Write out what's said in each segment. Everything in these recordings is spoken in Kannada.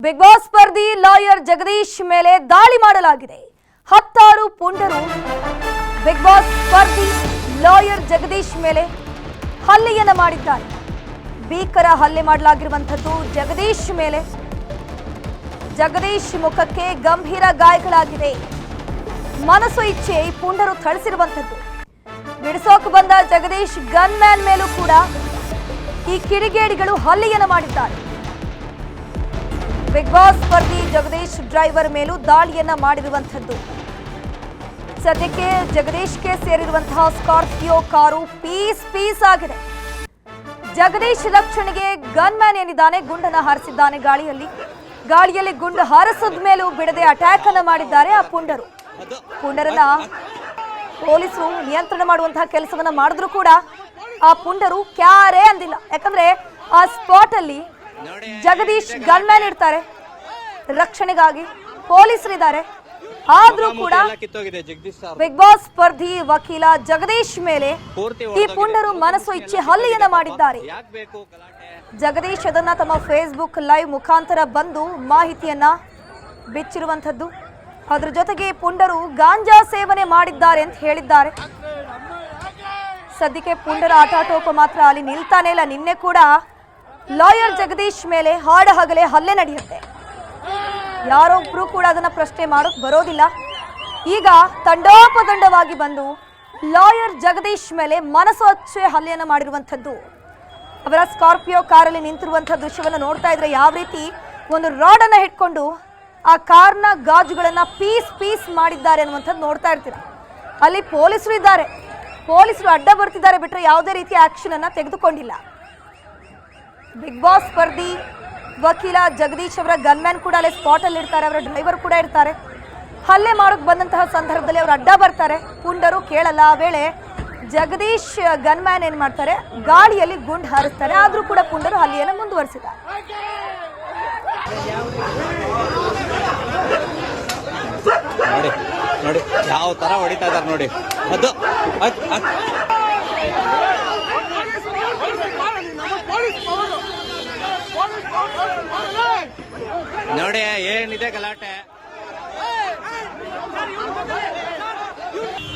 ಬಿಗ್ ಬಾಸ್ ಸ್ಪರ್ಧಿ ಲಾಯರ್ ಜಗದೀಶ್ ಮೇಲೆ ದಾಳಿ ಮಾಡಲಾಗಿದೆ. 16 ಪುಂಡರು ಬಿಗ್ ಬಾಸ್ ಸ್ಪರ್ಧಿ ಲಾಯರ್ ಜಗದೀಶ್ ಮೇಲೆ ಹಲ್ಲೆಯನ್ನ ಮಾಡಿದ್ದಾರೆ. ಭೀಕರ ಹಲ್ಲೆ ಮಾಡಲಾಗಿರುವಂತದ್ದು ಜಗದೀಶ್ ಮೇಲೆ. ಜಗದೀಶ್ ಮುಖಕ್ಕೆ ಗಂಭೀರ ಗಾಯಗಳಾಗಿದೆ. ಮನಸ್ಸು ಇಚ್ಛೆ ಈ ಪುಂಡರು ಥಳಿಸಿರುವಂತದ್ದು. ಬಿಡಿಸೋಕೆ ಬಂದ ಜಗದೀಶ್ ಗನ್ ಮ್ಯಾನ್ ಮೇಲೂ ಕೂಡ ಈ ಕಿಡಿಗೇಡಿಗಳು ಹಲ್ಲೆಯನ್ನ ಮಾಡಿದ್ದಾರೆ. ಬಿಗ್ ಬಾಸ್ ಸ್ಪರ್ಧಿ ಜಗದೀಶ್ ಡ್ರೈವರ್ ಮೇಲೂ ದಾಳಿಯನ್ನ ಮಾಡಿರುವಂತದ್ದು. ಸದ್ಯಕ್ಕೆ ಜಗದೀಶ್ಗೆ ಸೇರಿರುವಂತಹ ಸ್ಕಾರ್ಪಿಯೋ ಕಾರು ಪೀಸ್ ಆಗಿದೆ. ಜಗದೀಶ್ ರಕ್ಷಣೆಗೆ ಗನ್ ಮ್ಯಾನ್ ಏನಿದ್ದಾನೆ ಗುಂಡನ್ನ ಹಾರಿಸಿದ್ದಾನೆ. ಗಾಳಿಯಲ್ಲಿ ಗುಂಡು ಹಾರಿಸಿದ ಮೇಲೂ ಬಿಡದೆ ಅಟ್ಯಾಕ್ ಅನ್ನ ಮಾಡಿದ್ದಾರೆ ಆ ಪುಂಡರನ್ನ ಪೊಲೀಸರು ನಿಯಂತ್ರಣ ಮಾಡುವಂತಹ ಕೆಲಸವನ್ನ ಮಾಡಿದ್ರು ಕೂಡ ಆ ಪುಂಡರು ಕ್ಯಾರೇ ಅಂದಿಲ್ಲ. ಯಾಕಂದ್ರೆ ಆ ಸ್ಪಾಟ್ ಅಲ್ಲಿ ಜಗದೀಶ್ ಗನ್ ಮ್ಯಾನ್ ಇರ್ತಾರೆ, ರಕ್ಷಣೆಗಾಗಿ ಪೊಲೀಸರಿದ್ದಾರೆ. ಆದ್ರೂ ಕೂಡ ಬಿಗ್ ಬಾಸ್ ಸ್ಪರ್ಧಿ ವಕೀಲ ಜಗದೀಶ್ ಮೇಲೆ ಈ ಪುಂಡರು ಮನಸ್ಸು ಇಚ್ಛೆ ಹಲ್ಲೆಯನ್ನ ಮಾಡಿದ್ದಾರೆ. ಜಗದೀಶ್ ಅದನ್ನ ತಮ್ಮ ಫೇಸ್ಬುಕ್ ಲೈವ್ ಮುಖಾಂತರ ಬಂದು ಮಾಹಿತಿಯನ್ನ ಬಿಚ್ಚಿರುವಂತದ್ದು. ಅದ್ರ ಜೊತೆಗೆ ಪುಂಡರು ಗಾಂಜಾ ಸೇವನೆ ಮಾಡಿದ್ದಾರೆ ಅಂತ ಹೇಳಿದ್ದಾರೆ. ಸದ್ಯಕ್ಕೆ ಪುಂಡರ ಆಟಾಟೋಪ ಮಾತ್ರ ಅಲ್ಲಿ ನಿಲ್ತಾನೆ ಇಲ್ಲ. ನಿನ್ನೆ ಕೂಡ ಲಾಯರ್ ಜಗದೀಶ್ ಮೇಲೆ ಹಾಡಹಗಲೇ ಹಲ್ಲೆ ನಡೆಯುತ್ತೆ. ಯಾರೊಬ್ರು ಕೂಡ ಅದನ್ನ ಪ್ರಶ್ನೆ ಮಾಡೋಕ್ ಬರೋದಿಲ್ಲ. ಈಗ ತಂಡೋಪತಂಡವಾಗಿ ಬಂದು ಲಾಯರ್ ಜಗದೀಶ್ ಮೇಲೆ ಮನಸೋಚ್ಚೆ ಹಲ್ಲೆಯನ್ನ ಮಾಡಿರುವಂತದ್ದು. ಅವರ ಸ್ಕಾರ್ಪಿಯೋ ಕಾರಲ್ಲಿ ನಿಂತಿರುವಂತಹ ದೃಶ್ಯವನ್ನು ನೋಡ್ತಾ ಇದ್ರೆ ಯಾವ ರೀತಿ ಒಂದು ರಾಡ್ ಅನ್ನ ಹಿಡ್ಕೊಂಡು ಆ ಕಾರ್ನ ಗಾಜುಗಳನ್ನ ಪೀಸ್ ಮಾಡಿದ್ದಾರೆ ಅನ್ನುವಂಥದ್ದು ನೋಡ್ತಾ ಇರ್ತೀರ. ಅಲ್ಲಿ ಪೊಲೀಸರು ಇದ್ದಾರೆ, ಪೊಲೀಸರು ಅಡ್ಡ ಬರ್ತಿದ್ದಾರೆ ಬಿಟ್ರೆ ಯಾವುದೇ ರೀತಿಯ ಆಕ್ಷನ್ ಅನ್ನ ತೆಗೆದುಕೊಂಡಿಲ್ಲ. ಬಿಗ್ ಬಾಸ್ ಸ್ಪರ್ಧಿ ವಕೀಲ ಜಗದೀಶ್ ಅವರ ಗನ್ಮ್ಯಾನ್ ಕೂಡ ಅಲ್ಲಿ ಸ್ಪಾಟ್ ಅಲ್ಲಿ ಇರ್ತಾರೆ, ಅವರ ಡ್ರೈವರ್ ಕೂಡ ಇರ್ತಾರೆ. ಹಲ್ಲೆ ಮಾಡೋಕೆ ಬಂದಂತಹ ಸಂದರ್ಭದಲ್ಲಿ ಅವರು ಅಡ್ಡ ಬರ್ತಾರೆ, ಪುಂಡರು ಕೇಳಲ್ಲ. ಆ ವೇಳೆ ಜಗದೀಶ್ ಗನ್ಮ್ಯಾನ್ ಏನ್ ಮಾಡ್ತಾರೆ, ಗಾಳಿಯಲ್ಲಿ ಗುಂಡು ಹಾರಿಸ್ತಾರೆ. ಆದ್ರೂ ಕೂಡ ಪುಂಡರು ಹಲ್ಲೆಯನ್ನು ಮುಂದುವರಿಸಿದ್ದಾರೆ. ನೋಡಿ ಯಾವ ತರ ಹೊಡಿತಾ ಇದಾರೆ ನೋಡಿ. ಅದು ನೋಡಿ ಏನಿದೆ ಗಲಾಟೆ.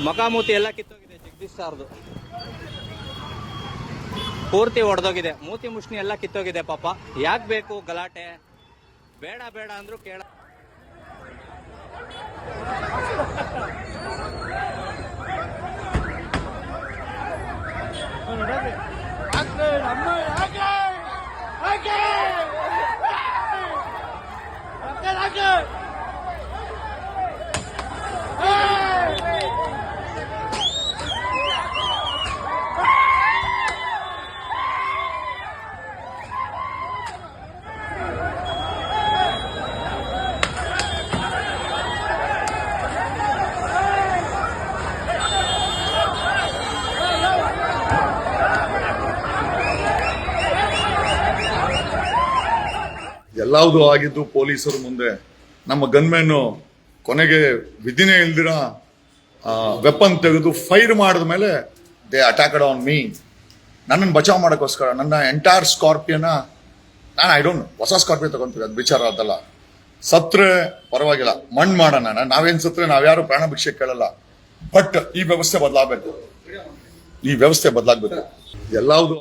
ಮಕಾಮೂತಿ ಎಲ್ಲ ಕಿತ್ತೋಗಿದೆ. ಜಗದೀಶ್ ಸಾರ್ದು ಪೂರ್ತಿ ಒಡೆದೋಗಿದೆ. ಮೂತಿ ಮುಷ್ಣಿ ಎಲ್ಲ ಕಿತ್ತೋಗಿದೆ. ಪಾಪ ಯಾಕೆ ಬೇಕು ಗಲಾಟೆ? ಬೇಡ ಅಂದ್ರು ಕೇಳ. ಎಲ್ಲಾವುದು ಆಗಿದ್ದು ಪೊಲೀಸರು ಮುಂದೆ. ನಮ್ಮ ಗನ್ಮ್ಯಾನ್ ಕೊನೆಗೆ ವಿಧಿನೇ ಇಲ್ದಿರ ವೆಪನ್ ತೆಗೆದು ಫೈರ್ ಮಾಡಿದ ಮೇಲೆ ದೇ ಅಟ್ಯಾಕ್ಡ್ ಆನ್ ಮೀ. ನನ್ನನ್ನು ಬಚಾವ್ ಮಾಡೋಕ್ಕೋಸ್ಕರ ನನ್ನ ಎಂಟೈರ್ ಸ್ಕಾರ್ಪಿಯನ್ನ ಐ ಡೋಂಟ್ ಹೊಸ ಸ್ಕಾರ್ಪಿಯೋ ತಗೊಂತೀವಿ, ಅದು ವಿಚಾರ ಅದಲ್ಲ. ಸತ್ರೆ ಪರವಾಗಿಲ್ಲ, ಮಣ್ಣು ಮಾಡೋಣ. ನಾವೇನ್ ಸತ್ರೆ ನಾವ್ಯಾರು ಪ್ರಾಣ ಭಿಕ್ಷೆ ಕೇಳಲ್ಲ. ಬಟ್ ಈ ವ್ಯವಸ್ಥೆ ಬದಲಾಗಬೇಕು, ಎಲ್ಲಾವುದು.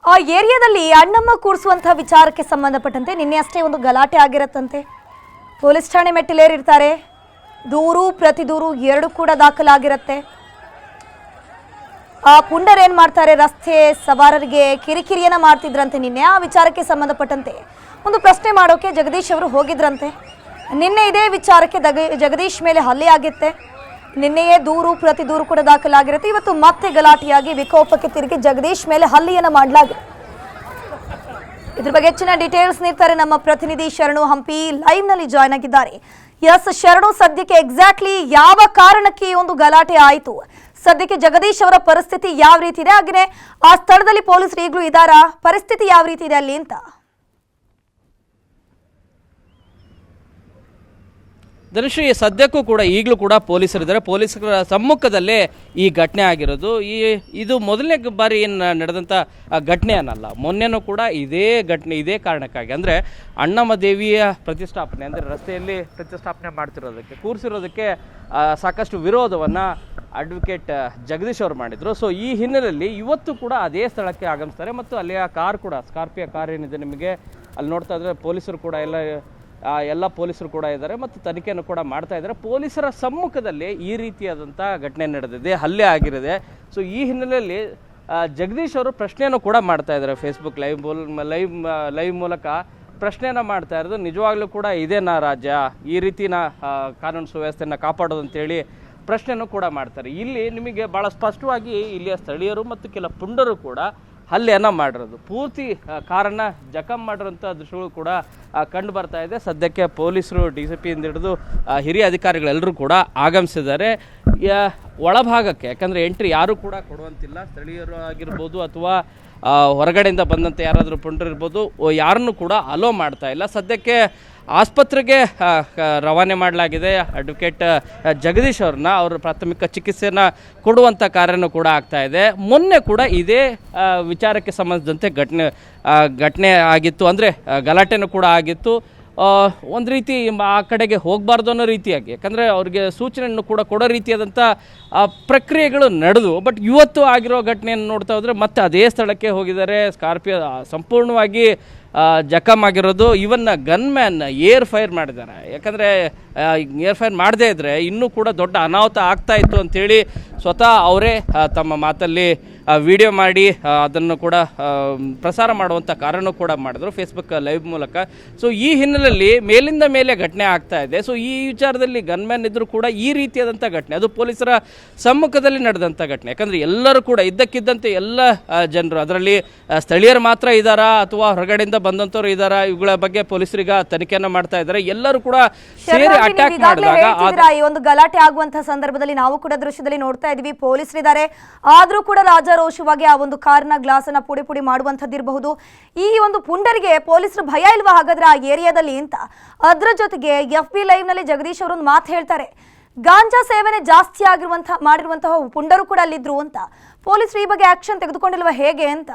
ಆ ಏರಿಯಾದಲ್ಲಿ ಅಣ್ಣಮ್ಮ ಕೂರಿಸುವಂತಹ ವಿಚಾರಕ್ಕೆ ಸಂಬಂಧಪಟ್ಟಂತೆ ನಿನ್ನೆ ಅಷ್ಟೇ ಒಂದು ಗಲಾಟೆ ಆಗಿರತ್ತಂತೆ. ಪೊಲೀಸ್ ಠಾಣೆ ಮೆಟ್ಟಿಲೇರಿರ್ತಾರೆ. ದೂರು ಪ್ರತಿ ದೂರು 2 ಕೂಡ ದಾಖಲಾಗಿರುತ್ತೆ. ಆ ಪುಂಡರ್ ಏನ್ ಮಾಡ್ತಾರೆ, ರಸ್ತೆ ಸವಾರರಿಗೆ ಕಿರಿಕಿರಿಯನ್ನ ಮಾಡ್ತಿದ್ರಂತೆ. ನಿನ್ನೆ ಆ ವಿಚಾರಕ್ಕೆ ಸಂಬಂಧಪಟ್ಟಂತೆ ಒಂದು ಪ್ರಶ್ನೆ ಮಾಡೋಕೆ ಜಗದೀಶ್ ಅವರು ಹೋಗಿದ್ರಂತೆ. ನಿನ್ನೆ ಇದೇ ವಿಚಾರಕ್ಕೆ ಜಗದೀಶ್ ಮೇಲೆ ಹಲ್ಲೆ ಆಗಿತ್ತೆ. ನಿನ್ನೆಯೇ ದೂರು ಪ್ರತಿ ದೂರು ಕೂಡ ದಾಖಲಾಗಿರುತ್ತೆ. ಇವತ್ತು ಮತ್ತೆ ಗಲಾಟೆಯಾಗಿ ವಿಕೋಪಕ್ಕೆ ತಿರುಗಿ ಜಗದೀಶ್ ಮೇಲೆ ಹಲ್ಲೆಯನ್ನ ಮಾಡಲಾಗಿದೆ. ಇದ್ರ ಬಗ್ಗೆ ಹೆಚ್ಚಿನ ಡೀಟೇಲ್ಸ್ ನೀಡ್ತಾರೆ ನಮ್ಮ ಪ್ರತಿನಿಧಿ ಶರಣು ಹಂಪಿ, ಲೈವ್ ನಲ್ಲಿ ಜಾಯ್ನ್ ಆಗಿದ್ದಾರೆ. ಎಸ್ ಶರಣು, ಸದ್ಯಕ್ಕೆ ಎಕ್ಸಾಕ್ಟ್ಲಿ ಯಾವ ಕಾರಣಕ್ಕೆ ಈ ಒಂದು ಗಲಾಟೆ ಆಯಿತು? ಸದ್ಯಕ್ಕೆ ಜಗದೀಶ್ ಅವರ ಪರಿಸ್ಥಿತಿ ಯಾವ ರೀತಿ ಇದೆ? ಹಾಗೆ ಆ ಸ್ಥಳದಲ್ಲಿ ಪೊಲೀಸರು ಈಗಲೂ ಇದ್ದಾರಾ? ಪರಿಸ್ಥಿತಿ ಯಾವ ರೀತಿ ಇದೆ ಅಲ್ಲಿ ಅಂತ? ಧನುಶ್ರೀ, ಸದ್ಯಕ್ಕೂ ಕೂಡ ಈಗಲೂ ಕೂಡ ಪೊಲೀಸರಿದ್ದಾರೆ. ಪೊಲೀಸರ ಸಮ್ಮುಖದಲ್ಲೇ ಈ ಘಟನೆ ಆಗಿರೋದು. ಇದು ಮೊದಲನೇ ಬಾರಿ ಏನು ನಡೆದಂಥ ಘಟನೆ ಅನ್ನಲ್ಲ. ಮೊನ್ನೆನೂ ಕೂಡ ಇದೇ ಘಟನೆ, ಇದೇ ಕಾರಣಕ್ಕಾಗಿ ಅಂದರೆ ಅಣ್ಣಮ್ಮ ದೇವಿಯ ಪ್ರತಿಷ್ಠಾಪನೆ, ಅಂದರೆ ರಸ್ತೆಯಲ್ಲಿ ಪ್ರತಿಷ್ಠಾಪನೆ ಮಾಡ್ತಿರೋದಕ್ಕೆ, ಕೂರಿಸಿರೋದಕ್ಕೆ ಸಾಕಷ್ಟು ವಿರೋಧವನ್ನು ಅಡ್ವೊಕೇಟ್ ಜಗದೀಶ್ ಅವರು ಮಾಡಿದರು. ಸೊ ಈ ಹಿನ್ನೆಲೆಯಲ್ಲಿ ಇವತ್ತು ಕೂಡ ಅದೇ ಸ್ಥಳಕ್ಕೆ ಆಗಮಿಸ್ತಾರೆ ಮತ್ತು ಅಲ್ಲಿಯ ಕಾರ್ ಕೂಡ, ಸ್ಕಾರ್ಪಿಯೋ ಕಾರ್ ಏನಿದೆ ನಿಮಗೆ ಅಲ್ಲಿ ನೋಡ್ತಾ ಇದ್ರೆ ಪೊಲೀಸರು ಕೂಡ ಎಲ್ಲ ಪೊಲೀಸರು ಕೂಡ ಇದ್ದಾರೆ ಮತ್ತು ತನಿಖೆಯನ್ನು ಕೂಡ ಮಾಡ್ತಾ ಇದ್ದಾರೆ. ಪೊಲೀಸರ ಸಮ್ಮುಖದಲ್ಲಿ ಈ ರೀತಿಯಾದಂಥ ಘಟನೆ ನಡೆದಿದೆ, ಹಲ್ಲೆ ಆಗಿರಿದೆ. ಸೊ ಈ ಹಿನ್ನೆಲೆಯಲ್ಲಿ ಜಗದೀಶ್ ಅವರು ಪ್ರಶ್ನೆಯನ್ನು ಕೂಡ ಮಾಡ್ತಾ ಇದ್ದಾರೆ. ಫೇಸ್ಬುಕ್ ಲೈವ್ ಮೂಲಕ ಪ್ರಶ್ನೆಯನ್ನು ಮಾಡ್ತಾ ಇರೋದು, ನಿಜವಾಗ್ಲೂ ಕೂಡ ಇದೇನಾ ರಾಜ್ಯ, ಈ ರೀತಿನ ಕಾನೂನು ಸುವ್ಯವಸ್ಥೆಯನ್ನು ಕಾಪಾಡೋದು ಅಂತೇಳಿ ಪ್ರಶ್ನೆಯನ್ನು ಕೂಡ ಮಾಡ್ತಾರೆ. ಇಲ್ಲಿ ನಿಮಗೆ ಭಾಳ ಸ್ಪಷ್ಟವಾಗಿ ಇಲ್ಲಿಯ ಸ್ಥಳೀಯರು ಮತ್ತು ಕೆಲ ಪುಂಡರು ಕೂಡ ಹಲ್ಲೆಯನ್ನು ಮಾಡಿರೋದು, ಪೂರ್ತಿ ಕಾರನ್ನು ಜಖಮ್ ಮಾಡಿರೋಂಥ ದೃಶ್ಯಗಳು ಕೂಡ ಕಂಡು ಬರ್ತಾ ಇದೆ. ಸದ್ಯಕ್ಕೆ ಪೊಲೀಸರು DCP ಇಂದ ಹಿಡಿದು ಹಿರಿಯ ಅಧಿಕಾರಿಗಳೆಲ್ಲರೂ ಕೂಡ ಆಗಮಿಸಿದ್ದಾರೆ ಒಳಭಾಗಕ್ಕೆ. ಯಾಕಂದರೆ ಎಂಟ್ರಿ ಯಾರೂ ಕೂಡ ಕೊಡುವಂತಿಲ್ಲ. ಸ್ಥಳೀಯರು ಆಗಿರ್ಬೋದು ಅಥವಾ ಹೊರಗಡೆಯಿಂದ ಬಂದಂಥ ಯಾರಾದರೂ ಪುಂಡರಿರ್ಬೋದು, ಯಾರನ್ನು ಕೂಡ ಅಲೋ ಮಾಡ್ತಾ ಇಲ್ಲ. ಸದ್ಯಕ್ಕೆ ಆಸ್ಪತ್ರೆಗೆ ರವಾನೆ ಮಾಡಲಾಗಿದೆ. ಅಡ್ವೊಕೇಟ್ ಜಗದೀಶ್ ಅವ್ರನ್ನ ಅವರ ಪ್ರಾಥಮಿಕ ಚಿಕಿತ್ಸೆಯನ್ನು ಕೊಡುವಂಥ ಕಾರ್ಯನೂ ಕೂಡ ಆಗ್ತಾ ಇದೆ. ಮೊನ್ನೆ ಕೂಡ ಇದೇ ವಿಚಾರಕ್ಕೆ ಸಂಬಂಧಿಸಿದಂತೆ ಘಟನೆ ಆಗಿತ್ತು, ಅಂದರೆ ಗಲಾಟೆನೂ ಕೂಡ ಆಗಿತ್ತು. ಒಂದು ರೀತಿ ಆ ಕಡೆಗೆ ಹೋಗಬಾರ್ದು ಅನ್ನೋ ರೀತಿಯಾಗಿ, ಯಾಕಂದರೆ ಅವ್ರಿಗೆ ಸೂಚನೆಯನ್ನು ಕೂಡ ಕೊಡೋ ರೀತಿಯಾದಂಥ ಪ್ರಕ್ರಿಯೆಗಳು ನಡೆದು, ಬಟ್ ಇವತ್ತು ಆಗಿರೋ ಘಟನೆಯನ್ನು ನೋಡ್ತಾ ಹೋದರೆ ಮತ್ತೆ ಅದೇ ಸ್ಥಳಕ್ಕೆ ಹೋಗಿದ್ದಾರೆ. ಸ್ಕಾರ್ಪಿಯೋ ಸಂಪೂರ್ಣವಾಗಿ ಜಖಮ್ ಆಗಿರೋದು. ಇವನ್ ಗನ್ಮ್ಯಾನ್ ಏರ್ ಫೈರ್ ಮಾಡಿದ್ದಾರೆ. ಯಾಕಂದರೆ ಏರ್ ಫೈರ್ ಮಾಡದೇ ಇದ್ದರೆ ಇನ್ನೂ ಕೂಡ ದೊಡ್ಡ ಅನಾಹುತ ಆಗ್ತಾ ಇತ್ತು ಅಂಥೇಳಿ ಸ್ವತಃ ಅವರೇ ತಮ್ಮ ಮಾತಲ್ಲಿ ವಿಡಿಯೋ ಮಾಡಿ ಅದನ್ನು ಕೂಡ ಪ್ರಸಾರ ಮಾಡುವಂಥ ಕಾರ್ಯನೂ ಕೂಡ ಮಾಡಿದ್ರು ಫೇಸ್ಬುಕ್ ಲೈವ್ ಮೂಲಕ. ಸೊ ಈ ಹಿನ್ನೆಲೆಯಲ್ಲಿ ಮೇಲಿಂದ ಮೇಲೆ ಘಟನೆ ಆಗ್ತಾ ಇದೆ. ಸೊ ಈ ವಿಚಾರದಲ್ಲಿ ಗನ್ಮ್ಯಾನ್ ಇದ್ದರೂ ಕೂಡ ಈ ರೀತಿಯಾದಂಥ ಘಟನೆ, ಅದು ಪೊಲೀಸರ ಸಮ್ಮುಖದಲ್ಲಿ ನಡೆದಂಥ ಘಟನೆ. ಯಾಕಂದರೆ ಎಲ್ಲರೂ ಕೂಡ ಇದ್ದಕ್ಕಿದ್ದಂತೆ ಎಲ್ಲ ಜನರು, ಅದರಲ್ಲಿ ಸ್ಥಳೀಯರು ಮಾತ್ರ ಇದ್ದಾರಾ ಅಥವಾ ಹೊರಗಡೆಯಿಂದ ಬಂದಂಥವ್ರು ಇದ್ದಾರಾ, ಇವುಗಳ ಬಗ್ಗೆ ಪೊಲೀಸರಿಗ ತನಿಖೆಯನ್ನು ಮಾಡ್ತಾ ಇದ್ದಾರೆ. ಎಲ್ಲರೂ ಕೂಡ ಸೇರಿ ಅಟ್ಯಾಕ್ ಮಾಡಿದಾಗ ಈ ಒಂದು ಗಲಾಟೆ ಆಗುವಂತಹ ಸಂದರ್ಭದಲ್ಲಿ ನಾವು ಕೂಡ ದೃಶ್ಯದಲ್ಲಿ ನೋಡ್ತಾ ಇದೀವಿ, ಪೊಲೀಸರಿದ್ದಾರೆ ಆದ್ರೂ ಕೂಡ ರಾಜಾರೋಷವಾಗಿ ಆ ಒಂದು ಕಾರ್ನ ಗ್ಲಾಸ್ ಅನ್ನ ಪುಡಿ ಪುಡಿ ಮಾಡುವಂತದ್ದಿರಬಹುದು. ಈ ಒಂದು ಪುಂಡರಿಗೆ ಪೊಲೀಸರು ಭಯ ಇಲ್ವಾ ಹಾಗಾದ್ರೆ ಆ ಏರಿಯಾದಲ್ಲಿ ಅಂತ. ಅದ್ರ ಜೊತೆಗೆ FB ಲೈವ್ ನಲ್ಲಿ ಜಗದೀಶ್ ಅವರೊಂದು ಮಾತು ಹೇಳ್ತಾರೆ, ಗಾಂಜಾ ಸೇವನೆ ಜಾಸ್ತಿ ಮಾಡಿರುವಂತಹ ಪುಂಡರು ಕೂಡ ಅಲ್ಲಿದ್ರು ಅಂತ. ಪೊಲೀಸರು ಈ ಬಗ್ಗೆ ಆಕ್ಷನ್ ತೆಗೆದುಕೊಂಡಿಲ್ವಾ ಹೇಗೆ ಅಂತ?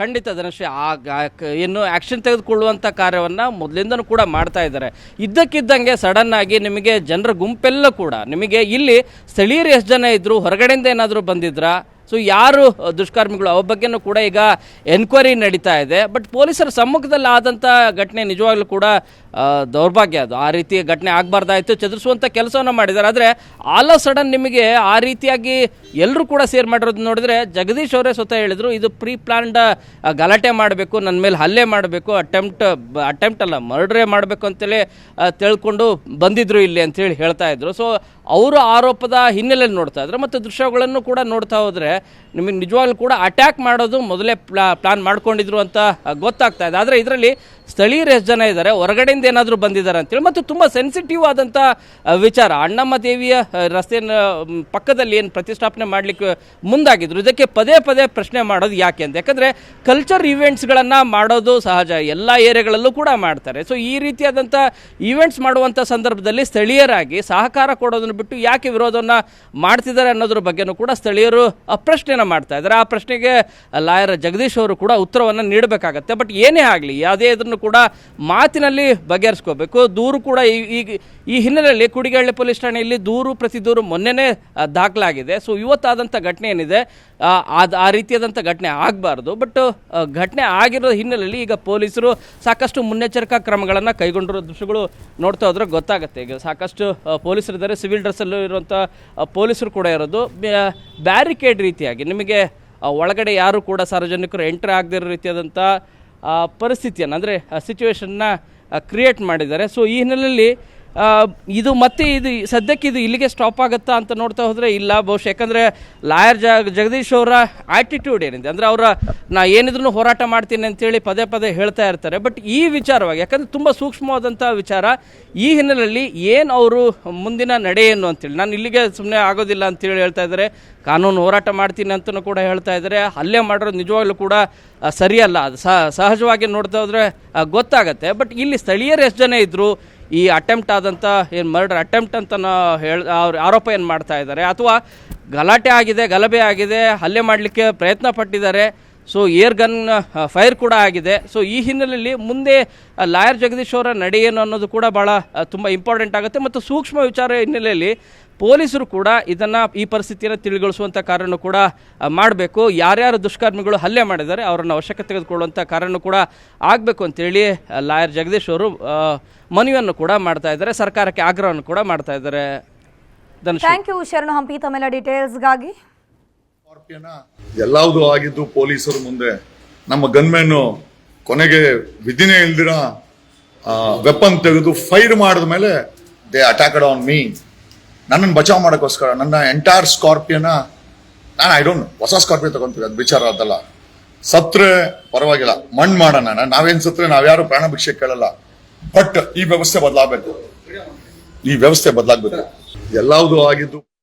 ಖಂಡಿತ ಧನುಶ್ರೀ, ಏನು ಆ್ಯಕ್ಷನ್ ತೆಗೆದುಕೊಳ್ಳುವಂಥ ಕಾರ್ಯವನ್ನು ಮೊದಲಿಂದನೂ ಕೂಡ ಮಾಡ್ತಾ ಇದ್ದಾರೆ. ಇದ್ದಕ್ಕಿದ್ದಂಗೆ ಸಡನ್ನಾಗಿ ನಿಮಗೆ ಜನರ ಗುಂಪೆಲ್ಲ ಕೂಡ, ನಿಮಗೆ ಇಲ್ಲಿ ಸ್ಥಳೀಯರು ಎಷ್ಟು ಜನ ಇದ್ದರು, ಹೊರಗಡೆಯಿಂದ ಏನಾದರೂ ಬಂದಿದ್ರಾ, ಸೊ ಯಾರು ದುಷ್ಕರ್ಮಿಗಳು ಅವ್ರ ಬಗ್ಗೆನೂ ಕೂಡ ಈಗ ಎನ್ಕ್ವೈರಿ ನಡೀತಾ ಇದೆ. ಬಟ್ ಪೊಲೀಸರ ಸಮ್ಮುಖದಲ್ಲಿ ಆದಂಥ ಘಟನೆ ನಿಜವಾಗ್ಲೂ ಕೂಡ ದೌರ್ಭಾಗ್ಯ. ಅದು ಆ ರೀತಿ ಘಟನೆ ಆಗಬಾರ್ದಾಯಿತು, ಚದುರಿಸುವಂಥ ಕೆಲಸವನ್ನು ಮಾಡಿದ್ದಾರೆ. ಆದರೆ ಆಲ್ ಆಫ್ ಸಡನ್ ನಿಮಗೆ ಆ ರೀತಿಯಾಗಿ ಎಲ್ಲರೂ ಕೂಡ ಸೇರ್ ಮಾಡಿರೋದು ನೋಡಿದ್ರೆ, ಜಗದೀಶ್ ಅವರೇ ಸ್ವತಃ ಹೇಳಿದರು, ಇದು ಪ್ರೀ ಪ್ಲಾನ್ಡ್ ಗಲಾಟೆ ಮಾಡಬೇಕು, ನನ್ನ ಮೇಲೆ ಹಲ್ಲೆ ಮಾಡಬೇಕು, ಅಟೆಂಪ್ಟ್ ಅಲ್ಲ ಮರ್ಡ್ರೇ ಮಾಡಬೇಕು ಅಂತೇಳಿ ತಿಳ್ಕೊಂಡು ಬಂದಿದ್ರು ಇಲ್ಲಿ ಅಂತೇಳಿ ಹೇಳ್ತಾ ಇದ್ರು. ಸೊ ಅವರು ಆರೋಪದ ಹಿನ್ನೆಲೆಯಲ್ಲಿ ನೋಡ್ತಾ ಇದ್ರು ಮತ್ತು ದೃಶ್ಯಗಳನ್ನು ಕೂಡ ನೋಡ್ತಾ ಹೋದರೆ ನಿಮಗೆ ನಿಜವಾಗ್ಲೂ ಕೂಡ ಅಟ್ಯಾಕ್ ಮಾಡೋದು ಮೊದಲೇ ಪ್ಲಾನ್ ಮಾಡ್ಕೊಂಡಿದ್ರು ಅಂತ ಗೊತ್ತಾಗ್ತಾ ಇದೆ. ಆದರೆ ಇದರಲ್ಲಿ ಸ್ಥಳೀಯರು ಎಷ್ಟು ಜನ ಇದ್ದಾರೆ, ಹೊರಗಡೆಯಿಂದ ಏನಾದರೂ ಬಂದಿದ್ದಾರೆ ಅಂತೇಳಿ, ಮತ್ತು ತುಂಬ ಸೆನ್ಸಿಟಿವ್ ಆದಂಥ ವಿಚಾರ. ಅಣ್ಣಮ್ಮ ದೇವಿಯ ರಸ್ತೆಯ ಪಕ್ಕದಲ್ಲಿ ಏನು ಪ್ರತಿಷ್ಠಾಪನೆ ಮಾಡಲಿಕ್ಕೆ ಮುಂದಾಗಿದ್ರು, ಇದಕ್ಕೆ ಪದೇ ಪದೇ ಪ್ರಶ್ನೆ ಮಾಡೋದು ಯಾಕೆ ಅಂತ. ಯಾಕಂದರೆ ಕಲ್ಚರ್ ಇವೆಂಟ್ಸ್ಗಳನ್ನು ಮಾಡೋದು ಸಹಜ, ಎಲ್ಲ ಏರಿಯಾಗಳಲ್ಲೂ ಕೂಡ ಮಾಡ್ತಾರೆ. ಸೊ ಈ ರೀತಿಯಾದಂಥ ಈವೆಂಟ್ಸ್ ಮಾಡುವಂಥ ಸಂದರ್ಭದಲ್ಲಿ ಸ್ಥಳೀಯರಾಗಿ ಸಹಕಾರ ಕೊಡೋದನ್ನು ಬಿಟ್ಟು ಯಾಕೆ ವಿರೋಧವನ್ನು ಮಾಡ್ತಿದ್ದಾರೆ ಅನ್ನೋದ್ರ ಬಗ್ಗೆನೂ ಕೂಡ ಸ್ಥಳೀಯರು ಪ್ರಶ್ನೆಯನ್ನು ಮಾಡ್ತಾ ಇದ್ದಾರೆ. ಆ ಪ್ರಶ್ನೆಗೆ ಲಾಯರ್ ಜಗದೀಶ್ ಅವರು ಕೂಡ ಉತ್ತರವನ್ನು ನೀಡಬೇಕಾಗತ್ತೆ. ಬಟ್ ಏನೇ ಆಗಲಿ, ಯಾವುದೇ ಇದನ್ನು ಕೂಡ ಮಾತಿನಲ್ಲಿ ಬಗೆಹರಿಸ್ಕೋಬೇಕು. ದೂರು ಕೂಡ ಈ ಹಿನ್ನೆಲೆಯಲ್ಲಿ ಕುಡಿಗಳ್ಳಿ ಪೊಲೀಸ್ ಠಾಣೆಯಲ್ಲಿ ಪ್ರತಿ ದೂರು ಮೊನ್ನೆನೇ ದಾಖಲಾಗಿದೆ. ಸೊ ಇವತ್ತಾದಂಥ ಘಟನೆ ಏನಿದೆ ಆ ರೀತಿಯಾದಂಥ ಘಟನೆ ಆಗಬಾರ್ದು. ಬಟ್ ಘಟನೆ ಆಗಿರೋ ಹಿನ್ನೆಲೆಯಲ್ಲಿ ಈಗ ಪೊಲೀಸರು ಸಾಕಷ್ಟು ಮುನ್ನೆಚ್ಚರಿಕಾ ಕ್ರಮಗಳನ್ನು ಕೈಗೊಂಡಿರೋ ದೃಶ್ಯಗಳು ನೋಡ್ತಾ ಹೋದ್ರೆ ಗೊತ್ತಾಗುತ್ತೆ. ಈಗ ಸಾಕಷ್ಟು ಪೊಲೀಸರಿದ್ದಾರೆ, ಸಿವಿಲ್ ಡ್ರೆಸ್ಸಲ್ಲೂ ಇರುವಂಥ ಪೊಲೀಸರು ಕೂಡ ಇರೋದು. ಬ್ಯಾರಿಕೇಡ್ ರೀತಿಯಾಗಿ ನಿಮಗೆ ಒಳಗಡೆ ಯಾರು ಕೂಡ ಸಾರ್ವಜನಿಕರು ಎಂಟ್ರಿ ಆಗದಿರೋ ರೀತಿಯಾದಂಥ ಪರಿಸ್ಥಿತಿಯನ್ನು, ಅಂದರೆ ಸಿಚುವೇಶನ್ನ ಕ್ರಿಯೇಟ್ ಮಾಡಿದ್ದಾರೆ. ಸೊ ಈ ಹಿನ್ನೆಲೆಯಲ್ಲಿ ಇದು ಮತ್ತೆ ಇದು ಸದ್ಯಕ್ಕೆ ಇದು ಇಲ್ಲಿಗೆ ಸ್ಟಾಪ್ ಆಗುತ್ತಾ ಅಂತ ನೋಡ್ತಾ ಹೋದರೆ ಇಲ್ಲ ಬಹುಶಃ. ಯಾಕಂದರೆ ಲಾಯರ್ ಜಗದೀಶ್ ಅವರ ಆ್ಯಟಿಟ್ಯೂಡ್ ಏನಿದೆ ಅಂದರೆ ನಾ ಏನಿದ್ರು ಹೋರಾಟ ಮಾಡ್ತೀನಿ ಅಂತೇಳಿ ಪದೇ ಪದೇ ಹೇಳ್ತಾ ಇರ್ತಾರೆ. ಬಟ್ ಈ ವಿಚಾರವಾಗಿ ಯಾಕಂದರೆ ತುಂಬ ಸೂಕ್ಷ್ಮವಾದಂಥ ವಿಚಾರ, ಈ ಹಿನ್ನೆಲೆಯಲ್ಲಿ ಏನು ಅವರು ಮುಂದಿನ ನಡೆ ಏನು ಅಂತೇಳಿ, ನಾನು ಇಲ್ಲಿಗೆ ಸುಮ್ಮನೆ ಆಗೋದಿಲ್ಲ ಅಂತೇಳಿ ಹೇಳ್ತಾ ಇದ್ದಾರೆ. ಕಾನೂನು ಹೋರಾಟ ಮಾಡ್ತೀನಿ ಅಂತಲೂ ಕೂಡ ಹೇಳ್ತಾ ಇದ್ದಾರೆ. ಹಲ್ಲೆ ಮಾಡಿರೋದು ನಿಜವಾಗ್ಲೂ ಕೂಡ ಸರಿಯಲ್ಲ. ಅದು ಸಹಜವಾಗಿ ನೋಡ್ತಾ ಹೋದರೆ ಗೊತ್ತಾಗತ್ತೆ. ಬಟ್ ಇಲ್ಲಿ ಸ್ಥಳೀಯರು ಎಷ್ಟು ಜನ ಇದ್ದರು, ಈ ಅಟೆಂಪ್ಟ್ ಆದಂಥ ಏನು ಮರ್ಡರ್ ಅಟೆಂಪ್ಟ್ ಅಂತ ಅವ್ರ ಆರೋಪ ಏನು ಮಾಡ್ತಾ ಇದ್ದಾರೆ, ಅಥವಾ ಗಲಾಟೆ ಆಗಿದೆ, ಗಲಭೆ ಆಗಿದೆ, ಹಲ್ಲೆ ಮಾಡಲಿಕ್ಕೆ ಪ್ರಯತ್ನ ಪಟ್ಟಿದ್ದಾರೆ, ಸೊ ಏರ್ ಗನ್ ಫೈರ್ ಕೂಡ ಆಗಿದೆ. ಸೊ ಈ ಹಿನ್ನೆಲೆಯಲ್ಲಿ ಮುಂದೆ ಲಾಯರ್ ಜಗದೀಶ್ ಅವರ ನಡೆ ಏನು ಅನ್ನೋದು ಕೂಡ ಭಾಳ ತುಂಬ ಇಂಪಾರ್ಟೆಂಟ್ ಆಗುತ್ತೆ. ಮತ್ತು ಸೂಕ್ಷ್ಮ ವಿಚಾರ ಹಿನ್ನೆಲೆಯಲ್ಲಿ ಪೊಲೀಸರು ಕೂಡ ಈ ಪರಿಸ್ಥಿತಿಯನ್ನು ತಿಳಿಗೊಳಿಸುವಂಥ ಕಾರ್ಯನೂ ಕೂಡ ಮಾಡಬೇಕು. ಯಾರ್ಯಾರು ದುಷ್ಕರ್ಮಿಗಳು ಹಲ್ಲೆ ಮಾಡಿದ್ದಾರೆ ಅವರನ್ನು ಅವಶ್ಯಕತೆ ತೆಗೆದುಕೊಳ್ಳುವಂಥ ಕಾರ್ಯನೂ ಕೂಡ ಆಗಬೇಕು ಅಂತೇಳಿ ಲಾಯರ್ ಜಗದೀಶ್ ಅವರು ಮನವಿಯನ್ನು ಕೂಡ ಮಾಡ್ತಾ ಇದ್ದಾರೆ, ಸರ್ಕಾರಕ್ಕೆ ಆಗ್ರಹವನ್ನು ಕೂಡ ಮಾಡ್ತಾ ಇದ್ದಾರೆ. ಥ್ಯಾಂಕ್ ಯು ಶರಣು ಹಂಪಿ, ತಮ್ಮೆಲ್ಲ ಡೀಟೇಲ್ಸ್ಗಾಗಿ. ಎಲ್ಲಾವುದು ಆಗಿದ್ದು ಪೊಲೀಸರ ಮುಂದೆ. ನಮ್ಮ ಗನ್ಮೆನ್ ಕೊನೆಗೆ ವಿಧಿನೇ ಇಲ್ದಿರ ವೆಪನ್ ತೆಗೆದು ಫೈರ್ ಮಾಡಿದ ಮೇಲೆ ದೇ ಅಟ್ಯಾಕ್ಡ್ ಆನ್ ಮೀ. ನನ್ನನ್ನು ಬಚಾವ್ ಮಾಡೋಕ್ಕೋಸ್ಕರ ನನ್ನ ಎಂಟೈರ್ ಸ್ಕಾರ್ಪಿಯನ ಐ ಡೋಂಟ್ ಹೊಸ ಸ್ಕಾರ್ಪಿಯೋ ತಗೊಂತೀವಿ, ಅದು ವಿಚಾರ ಅದಲ್ಲ. ಸತ್ರೆ ಪರವಾಗಿಲ್ಲ, ಮಣ್ಣು ಮಾಡೋಣ, ನಾವೇನ್ ಸತ್ರೆ ನಾವ್ಯಾರು ಪ್ರಾಣ ಭಿಕ್ಷೆ ಕೇಳಲ್ಲ. ಬಟ್ ಈ ವ್ಯವಸ್ಥೆ ಬದಲಾಗಬೇಕು, ಎಲ್ಲಾವುದು ಆಗಿದ್ದು